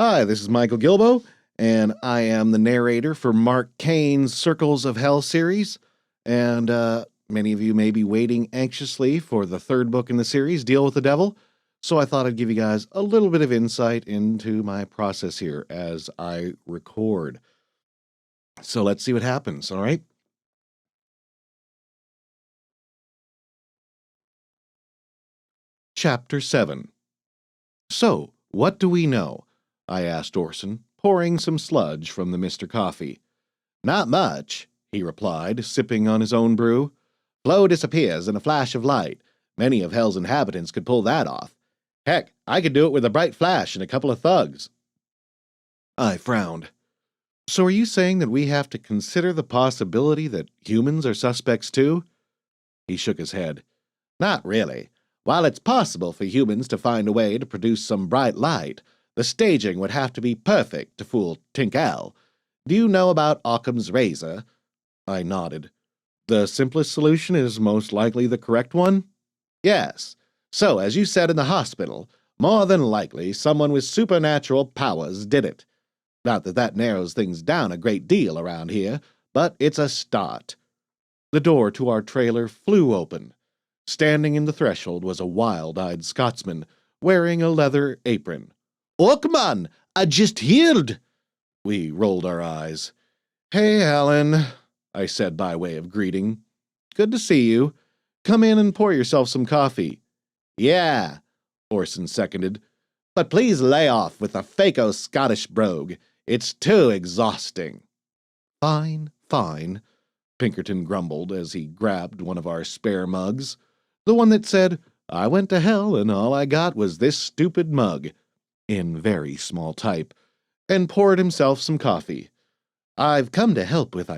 Hi, this is Michael Gilbo, and I am the narrator for Mark Cain's Circles of Hell series. And many of you may be waiting anxiously for the third book in the series, Deal with the Devil. So I thought I'd give you guys a little bit of insight into my process here as I record. So let's see what happens, all right? Chapter 7. So, what do we know? I asked Orson, pouring some sludge from the Mr. Coffee. Not much, he replied, sipping on his own brew. Flo disappears in a flash of light. Many of Hell's inhabitants could pull that off. Heck, I could do it with a bright flash and a couple of thugs. I frowned. So are you saying that we have to consider the possibility that humans are suspects too? He shook his head. Not really. While it's possible for humans to find a way to produce some bright light, the staging would have to be perfect to fool Tinkel. Do you know about Occam's razor? I nodded. The simplest solution is most likely the correct one? Yes. So, as you said in the hospital, more than likely someone with supernatural powers did it. Not that that narrows things down a great deal around here, but it's a start. The door to our trailer flew open. Standing in the threshold was a wild-eyed Scotsman, wearing a leather apron. "Ockman, I just heard!" We rolled our eyes. "Hey, Alan," I said by way of greeting. "Good to see you. Come in and pour yourself some coffee." "Yeah," Orson seconded. "But please lay off with the fako Scottish brogue. It's too exhausting." "Fine, fine," Pinkerton grumbled as he grabbed one of our spare mugs. The one that said, "I went to hell and all I got was this stupid mug," in very small type, and poured himself some coffee. "I've come to help with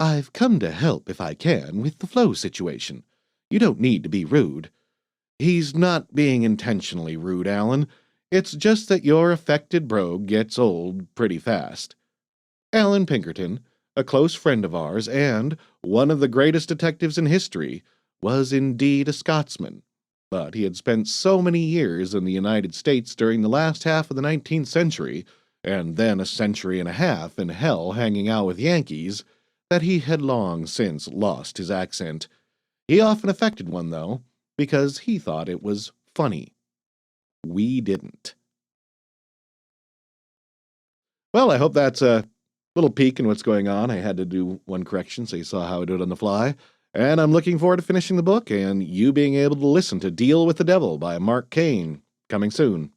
I've come to help if I can with the Flo situation. You don't need to be rude." "He's not being intentionally rude, Alan. It's just that your affected brogue gets old pretty fast." Alan Pinkerton, a close friend of ours and one of the greatest detectives in history, was indeed a Scotsman, but he had spent so many years in the United States during the last half of the 19th century, and then a century and a half in hell hanging out with Yankees, that he had long since lost his accent. He often affected one, though, because he thought it was funny. We didn't. Well, I hope that's a little peek in what's going on. I had to do one correction, so you saw how I do it on the fly. And I'm looking forward to finishing the book and you being able to listen to Deal with the Devil by Mark Cain, coming soon.